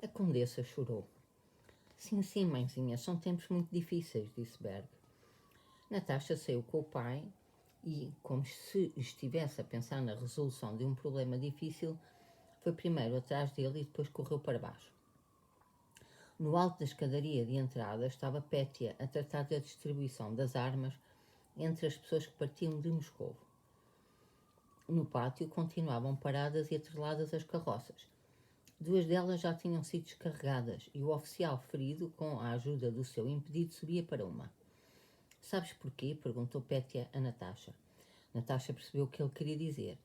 A condessa chorou. Sim, sim, mãezinha, são tempos muito difíceis, disse Berg. Natasha saiu com o pai e, como se estivesse a pensar na resolução de um problema difícil, foi primeiro atrás dele e depois correu para baixo. No alto da escadaria de entrada estava Pétia a tratar da distribuição das armas entre as pessoas que partiam de Moscovo. No pátio continuavam paradas e atreladas as carroças. Duas delas já tinham sido descarregadas e o oficial ferido, com a ajuda do seu impedido, subia para uma. Sabes porquê? Perguntou Pétia a Natasha. Natasha percebeu o que ele queria dizer.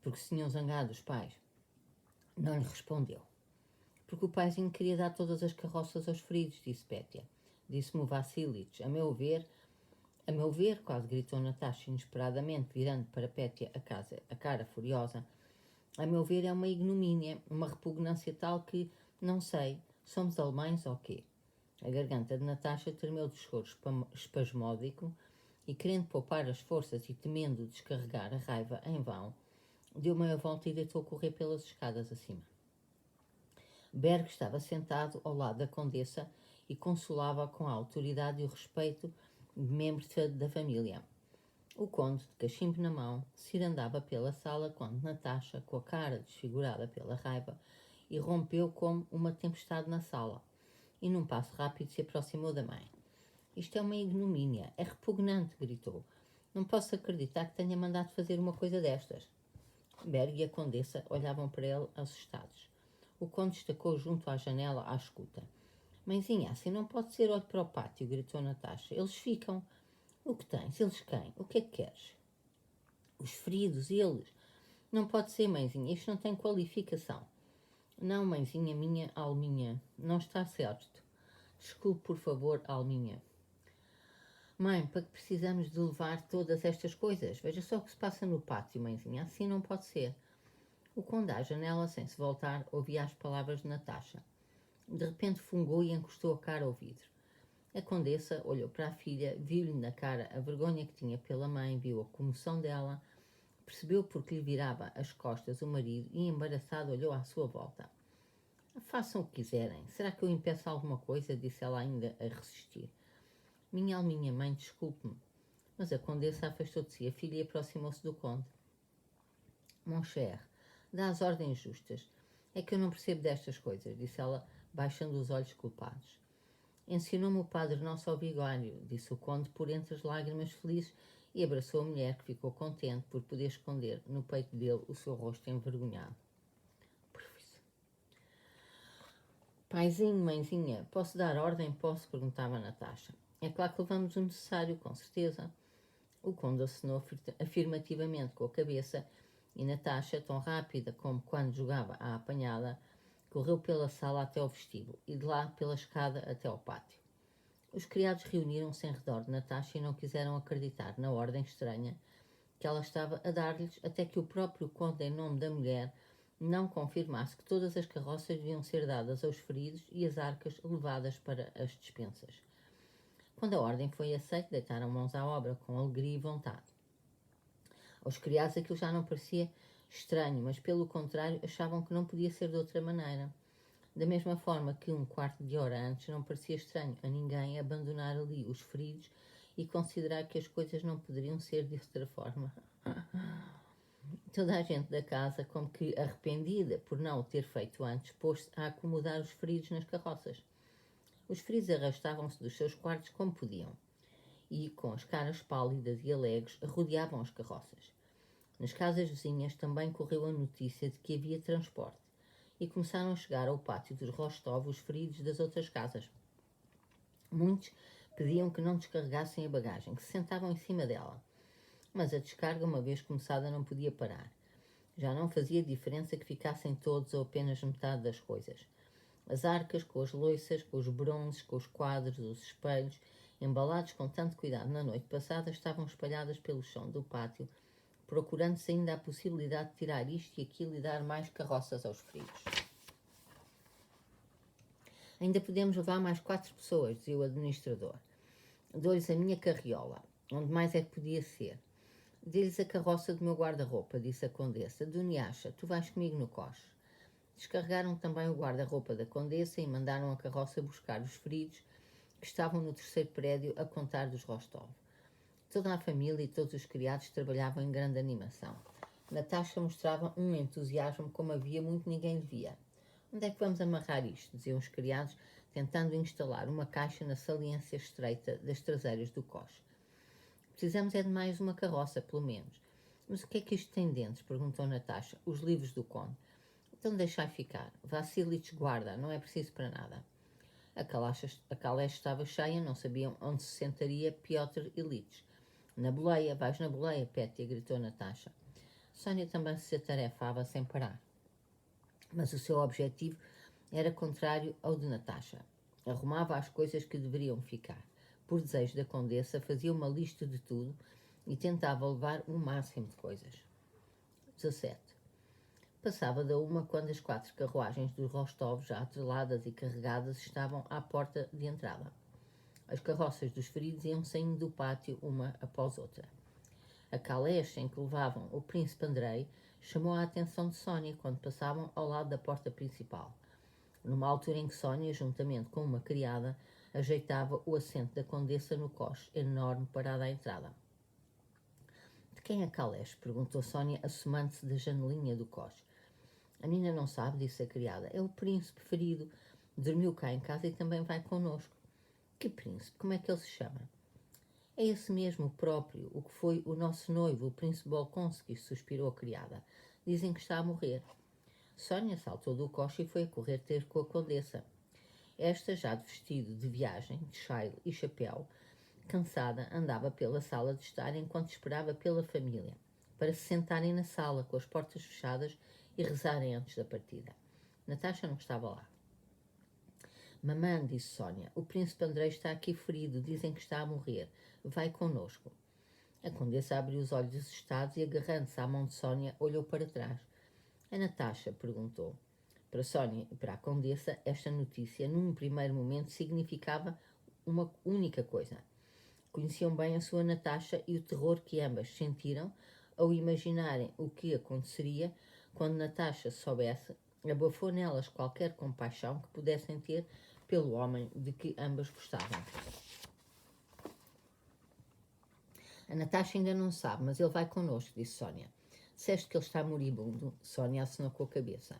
Porque se tinham zangado os pais. Não lhe respondeu. Porque o paizinho queria dar todas as carroças aos feridos, disse Pétia. Disse-me o Vassilitch. A meu ver, quase gritou Natasha inesperadamente, virando para Pétia a cara furiosa. A meu ver é uma ignomínia, uma repugnância tal que, não sei, somos alemães ou quê? A garganta de Natasha tremeu de choro espasmódico e, querendo poupar as forças e temendo descarregar a raiva em vão, deu meia volta e deitou correr pelas escadas acima. Berg estava sentado ao lado da condessa e consolava com a autoridade e o respeito de membros da família. O conde, de cachimbo na mão, cirandava pela sala quando Natasha, com a cara desfigurada pela raiva, irrompeu como uma tempestade na sala e, num passo rápido, se aproximou da mãe. Isto é uma ignomínia, é repugnante, gritou. Não posso acreditar que tenha mandado fazer uma coisa destas. Berg e a condessa olhavam para ele assustados. O conde destacou junto à janela à escuta. Mãezinha, assim não pode ser, olhe para o pátio, gritou Natasha. Eles ficam. O que tens? Eles quem? O que é que queres? Os feridos, eles. Não pode ser, mãezinha, isto não tem qualificação. Não, mãezinha minha, alminha, não está certo. Desculpe, por favor, alminha. Mãe, para que precisamos de levar todas estas coisas? Veja só o que se passa no pátio, mãezinha, assim não pode ser. O conde à janela, sem se voltar, ouvia as palavras de Natasha. De repente fungou e encostou a cara ao vidro. A condessa olhou para a filha, viu-lhe na cara a vergonha que tinha pela mãe, viu a comoção dela, percebeu porque lhe virava as costas o marido e, embaraçado, olhou à sua volta. Façam o que quiserem. Será que eu impeço alguma coisa? Disse ela ainda a resistir. Minha alminha mãe, desculpe-me. Mas a condessa afastou de si a filha e aproximou-se do conde. Mon cher, dá as ordens justas. É que eu não percebo destas coisas, disse ela, baixando os olhos culpados. Ensinou-me o Padre Nosso ao Vigário, disse o conde por entre as lágrimas felizes e abraçou a mulher, que ficou contente por poder esconder no peito dele o seu rosto envergonhado. Paizinho, mãezinha, posso dar ordem? Posso? Perguntava a Natasha. É claro que levamos o necessário, com certeza. O conde acenou afirmativamente com a cabeça e Natasha, tão rápida como quando jogava à apanhada, correu pela sala até ao vestíbulo e de lá pela escada até ao pátio. Os criados reuniram-se em redor de Natasha e não quiseram acreditar na ordem estranha que ela estava a dar-lhes até que o próprio conde, em nome da mulher, não confirmasse que todas as carroças deviam ser dadas aos feridos e as arcas levadas para as despensas. Quando a ordem foi aceita, deitaram mãos à obra com alegria e vontade. Aos criados aquilo já não parecia estranho, mas pelo contrário achavam que não podia ser de outra maneira. Da mesma forma que um quarto de hora antes não parecia estranho a ninguém abandonar ali os feridos e considerar que as coisas não poderiam ser de outra forma. Toda a gente da casa, como que arrependida por não o ter feito antes, pôs-se a acomodar os feridos nas carroças. Os feridos arrastavam-se dos seus quartos como podiam e, com as caras pálidas e alegres, rodeavam as carroças. Nas casas vizinhas também correu a notícia de que havia transporte e começaram a chegar ao pátio dos Rostov os feridos das outras casas. Muitos pediam que não descarregassem a bagagem, que se sentavam em cima dela. Mas a descarga, uma vez começada, não podia parar. Já não fazia diferença que ficassem todos ou apenas metade das coisas. As arcas, com as louças, com os bronzes, com os quadros, os espelhos, embalados com tanto cuidado na noite passada, estavam espalhadas pelo chão do pátio, procurando-se ainda a possibilidade de tirar isto e aquilo e dar mais carroças aos feridos. Ainda podemos levar mais 4 pessoas, dizia o administrador. Dou-lhes a minha carriola. Onde mais é que podia ser? Dê-lhes a carroça do meu guarda-roupa, disse a condessa. Duniacha, tu vais comigo no coche. Descarregaram também o guarda-roupa da condessa e mandaram a carroça buscar os feridos que estavam no terceiro prédio a contar dos Rostov. Toda a família e todos os criados trabalhavam em grande animação. Natasha mostrava um entusiasmo como havia muito ninguém lhe via. Onde é que vamos amarrar isto? Diziam os criados, tentando instalar uma caixa na saliência estreita das traseiras do coche. Precisamos é de mais uma carroça, pelo menos. Mas o que é que isto tem dentro? Perguntou Natasha. Os livros do conde. Então deixai ficar. Vassilitch guarda, não é preciso para nada. A caleche estava cheia, não sabiam onde se sentaria Piotr Ilyich. Na boleia, vais na boleia, Pétia, gritou Natasha. Sónia também se atarefava sem parar. Mas o seu objetivo era contrário ao de Natasha. Arrumava as coisas que deveriam ficar. Por desejo da condessa, fazia uma lista de tudo e tentava levar o máximo de coisas. 17. Passava da uma quando as 4 carruagens dos Rostov, já atreladas e carregadas, estavam à porta de entrada. As carroças dos feridos iam saindo do pátio uma após outra. A caleche em que levavam o príncipe Andrei chamou a atenção de Sónia quando passavam ao lado da porta principal, numa altura em que Sónia, juntamente com uma criada, ajeitava o assento da condessa no coche enorme parado à entrada. De quem é a caleche? Perguntou Sónia, assomando-se da janelinha do coche. A menina não sabe, disse a criada. É o príncipe ferido. Dormiu cá em casa e também vai connosco. Que príncipe? Como é que ele se chama? É esse mesmo, o próprio, o que foi o nosso noivo, o príncipe Bolkonsky, suspirou a criada. Dizem que está a morrer. Sónia saltou do coche e foi a correr ter com a condessa. Esta, já de vestido de viagem, de chale e chapéu, cansada, andava pela sala de estar enquanto esperava pela família, para se sentarem na sala com as portas fechadas e rezarem antes da partida. Natasha não estava lá. Mamã, disse Sónia, o príncipe Andrei está aqui ferido, dizem que está a morrer. Vai connosco. A condessa abriu os olhos assustados e, agarrando-se à mão de Sónia, olhou para trás. A Natasha perguntou. Para Sónia e para a condessa, esta notícia, num primeiro momento, significava uma única coisa. Conheciam bem a sua Natasha e o terror que ambas sentiram ao imaginarem o que aconteceria quando Natasha soubesse, abafou nelas qualquer compaixão que pudessem ter pelo homem de que ambas gostavam. A Natasha ainda não sabe, mas ele vai connosco, disse Sónia. Disseste que ele está moribundo? Sónia assinou com a cabeça.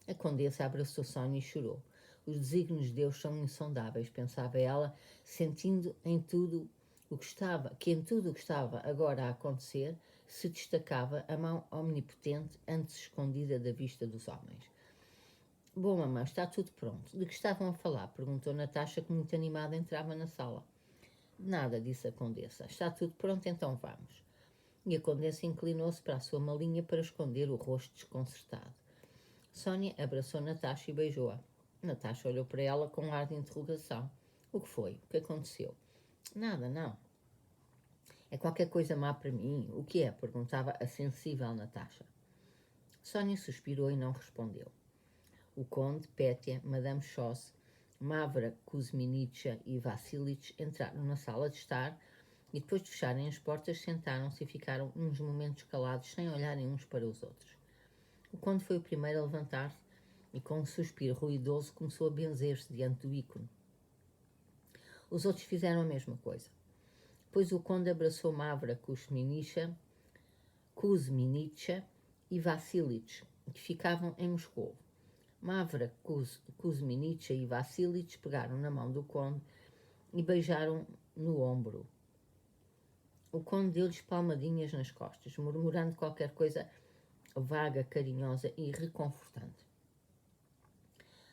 A condessa abraçou Sónia e chorou. Os desígnios de Deus são insondáveis, pensava ela, sentindo em tudo o que em tudo o que estava agora a acontecer se destacava a mão omnipotente antes escondida da vista dos homens. Bom, mamãe, está tudo pronto. De que estavam a falar? Perguntou Natasha, que muito animada entrava na sala. Nada, disse a condessa. Está tudo pronto, então vamos. E a condessa inclinou-se para a sua malinha para esconder o rosto desconcertado. Sónia abraçou Natasha e beijou-a. Natasha olhou para ela com um ar de interrogação. O que foi? O que aconteceu? Nada, não. É qualquer coisa má para mim? O que é? Perguntava a sensível Natasha. Sónia suspirou e não respondeu. O conde, Pétia, Madame Schoss, Mavra Kuzminicha e Vassilitch entraram na sala de estar e, depois de fecharem as portas, sentaram-se e ficaram uns momentos calados sem olharem uns para os outros. O conde foi o primeiro a levantar-se e, com um suspiro ruidoso, começou a benzer-se diante do ícone. Os outros fizeram a mesma coisa. Depois o conde abraçou Mavra Kuzminicha e Vassilitch, que ficavam em Moscou. Mavra Kuzminicha e Vassilitch pegaram na mão do conde e beijaram no ombro. O conde deu-lhes palmadinhas nas costas, murmurando qualquer coisa vaga, carinhosa e reconfortante.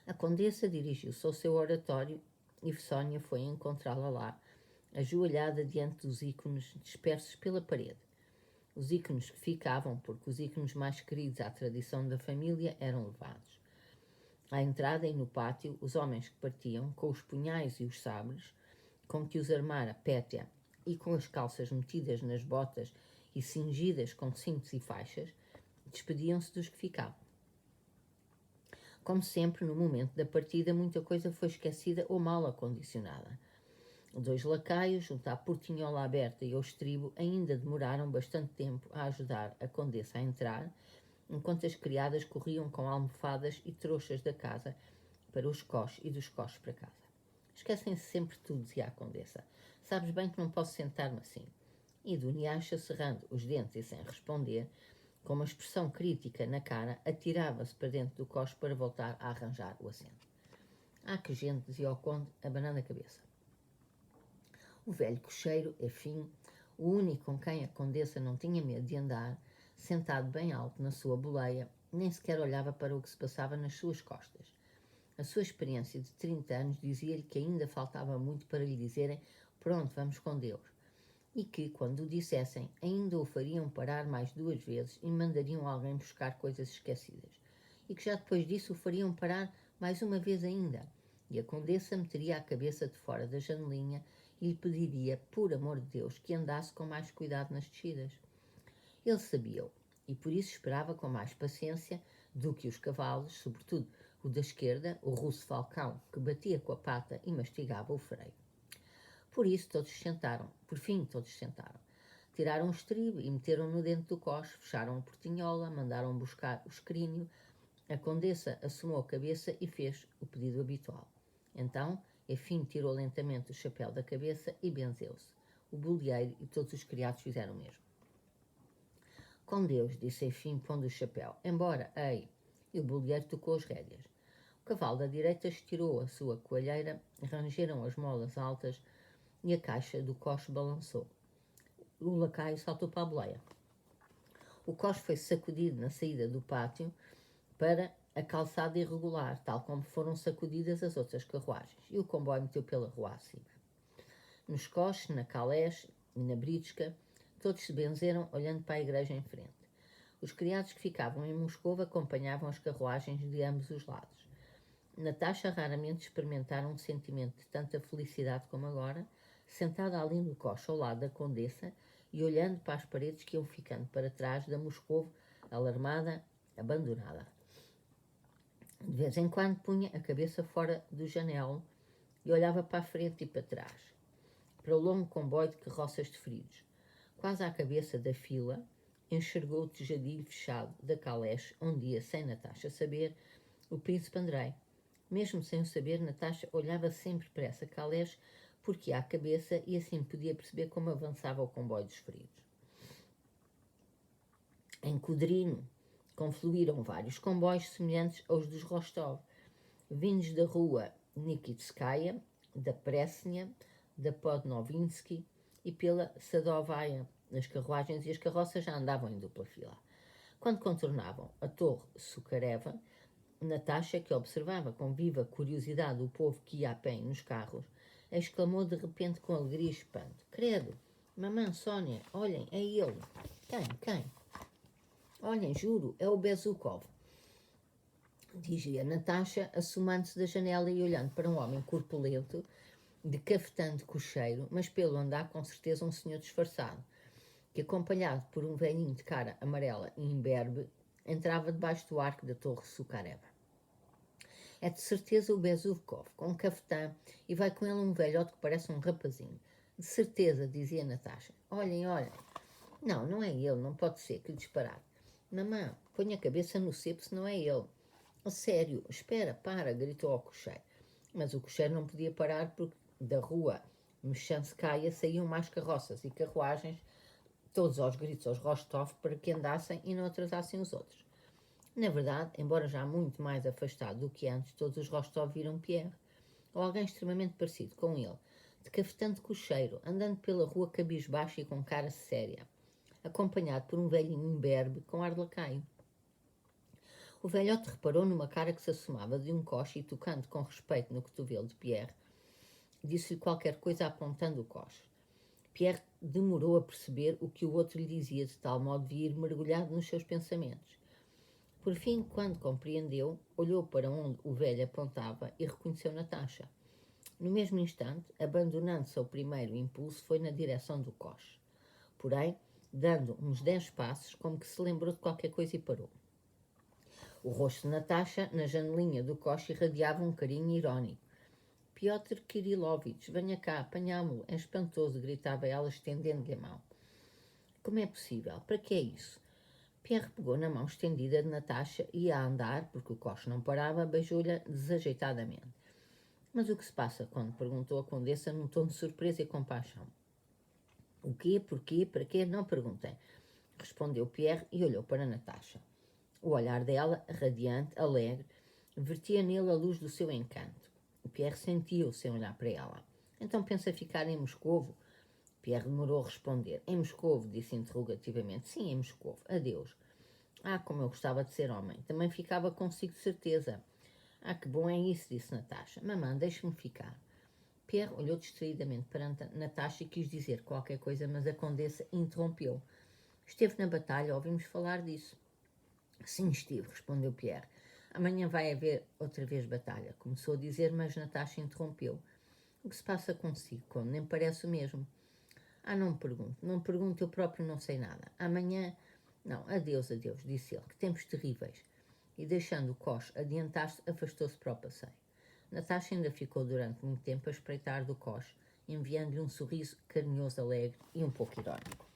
A condessa dirigiu-se ao seu oratório e Sónia foi encontrá-la lá, ajoelhada diante dos ícones dispersos pela parede. Os ícones que ficavam, porque os ícones mais queridos à tradição da família eram levados. À entrada e no pátio, os homens que partiam, com os punhais e os sabres, com que os armara Pétia e com as calças metidas nas botas e cingidas com cintos e faixas, despediam-se dos que ficavam. Como sempre, no momento da partida, muita coisa foi esquecida ou mal acondicionada. Os 2 lacaios, junto à portinhola aberta e ao estribo, ainda demoraram bastante tempo a ajudar a condessa a entrar enquanto as criadas corriam com almofadas e trouxas da casa para os coches e dos coches para casa. Esquecem-se sempre de tudo, dizia a condessa. Sabes bem que não posso sentar-me assim. E Dunyasha, cerrando os dentes e sem responder, com uma expressão crítica na cara, atirava-se para dentro do coche para voltar a arranjar o assento. Ah, que gente, dizia o conde, abanando a cabeça. O velho cocheiro, enfim, o único com quem a condessa não tinha medo de andar, sentado bem alto na sua boleia, nem sequer olhava para o que se passava nas suas costas. A sua experiência de 30 anos dizia-lhe que ainda faltava muito para lhe dizerem pronto, vamos com Deus, e que, quando o dissessem, ainda o fariam parar mais 2 vezes e mandariam alguém buscar coisas esquecidas, e que já depois disso o fariam parar mais uma vez ainda, e a condessa meteria a cabeça de fora da janelinha e lhe pediria, por amor de Deus, que andasse com mais cuidado nas descidas. Ele sabia-o, e por isso esperava com mais paciência do que os cavalos, sobretudo o da esquerda, o russo Falcão, que batia com a pata e mastigava o freio. Por isso todos sentaram, por fim todos sentaram. Tiraram o estribo e meteram-no dentro do coche, fecharam a portinhola, mandaram buscar o escrínio. A condessa assomou a cabeça e fez o pedido habitual. Então, Efim tirou lentamente o chapéu da cabeça e benzeu-se. O boleeiro e todos os criados fizeram o mesmo. Com Deus, disse Efim, pondo o chapéu. Embora, ei! E o boleeiro tocou as rédeas. O cavalo da direita estirou a sua coalheira, rangeram as molas altas e a caixa do coche balançou. O lacaio saltou para a boleia. O coche foi sacudido na saída do pátio para a calçada irregular, tal como foram sacudidas as outras carruagens, e o comboio meteu pela rua acima. Nos coches, na calés e na britska, todos se benzeram olhando para a igreja em frente. Os criados que ficavam em Moscou acompanhavam as carruagens de ambos os lados. Natasha raramente experimentara um sentimento de tanta felicidade como agora, sentada ali no coche ao lado da condessa e olhando para as paredes que iam ficando para trás da Moscou, alarmada, abandonada. De vez em quando punha a cabeça fora do janelo e olhava para a frente e para trás, para o longo comboio de carroças de feridos. Quase à cabeça da fila, enxergou o tejadilho fechado da caleche, onde ia, sem Natasha saber, o príncipe Andrei. Mesmo sem o saber, Natasha olhava sempre para essa caleche porque ia à cabeça e assim podia perceber como avançava o comboio dos feridos. Em Kudrino confluíram vários comboios semelhantes aos dos Rostov, vindos da rua Nikitskaya, da Presnia, da Podnovinsky e pela Sadovaya. As carruagens e as carroças já andavam em dupla fila. Quando contornavam a torre Sukareva, Natasha, que observava com viva curiosidade o povo que ia a pé nos carros, exclamou de repente com alegria e espanto: Credo, mamã, Sónia, olhem, é ele. Quem? Olhem, juro, é o Bezukov, dizia Natasha, assomando-se da janela e olhando para um homem corpulento, de cafetã de cocheiro, mas pelo andar com certeza um senhor disfarçado, que acompanhado por um velhinho de cara amarela e imberbe, entrava debaixo do arco da torre Sukareva. É de certeza o Bezukov, com um cafetã, e vai com ele um velhote que parece um rapazinho. De certeza, dizia Natasha. Olhem. Não é ele, não pode ser, que disparate. Mamã, põe a cabeça no cepo se não é ele. A sério, espera, para, gritou ao cocheiro. Mas o cocheiro não podia parar porque da rua Mechanskaya saíam mais carroças e carruagens, todos aos gritos aos Rostov, para que andassem e não atrasassem os outros. Na verdade, embora já muito mais afastado do que antes, todos os Rostov viram Pierre, ou alguém extremamente parecido com ele, de cafetã de cocheiro, andando pela rua cabisbaixo e com cara séria, acompanhado por um velhinho imberbe com ar de lacaio. O velhote reparou numa cara que se assomava de um coche e, tocando com respeito no cotovelo de Pierre, disse-lhe qualquer coisa apontando o coche. Pierre demorou a perceber o que o outro lhe dizia, de tal modo de ir mergulhado nos seus pensamentos. Por fim, quando compreendeu, olhou para onde o velho apontava e reconheceu Natasha. No mesmo instante, abandonando-se ao primeiro impulso, foi na direção do coche. Porém, dando uns 10 passos, como que se lembrou de qualquer coisa e parou. O rosto de Natasha, na janelinha do coche, irradiava um carinho irónico. Piotr Kirilovich, venha cá, apanhámo-lo, é espantoso, gritava ela, estendendo-lhe a mão. Como é possível? Para que é isso? Pierre pegou na mão estendida de Natasha e ia a andar, porque o coche não parava, beijou-lhe desajeitadamente. Mas o que se passa quando perguntou a condessa num tom de surpresa e compaixão? O quê, porquê, para quê? Não perguntei. Respondeu Pierre e olhou para Natasha. O olhar dela, radiante, alegre, vertia nele a luz do seu encanto. Pierre sentiu-o sem olhar para ela. Então pensa ficar em Moscovo? Pierre demorou a responder. Em Moscovo, disse interrogativamente. Sim, em Moscovo. Adeus. Ah, como eu gostava de ser homem. Também ficava consigo de certeza. Ah, que bom é isso, disse Natasha. Mamã, deixe-me ficar. Pierre olhou distraidamente para Natasha e quis dizer qualquer coisa, mas a condessa interrompeu. Esteve na batalha, ouvimos falar disso. Sim, estive, respondeu Pierre. Amanhã vai haver outra vez batalha. Começou a dizer, mas Natasha interrompeu. O que se passa consigo, Conde? Nem parece o mesmo. Ah, não me pergunto, eu próprio não sei nada. Amanhã... Não, adeus, adeus, disse ele, que tempos terríveis. E deixando o coche adiantar-se, afastou-se para o passeio. Natasha ainda ficou durante muito tempo a espreitar do coche, enviando-lhe um sorriso carinhoso, alegre e um pouco irónico.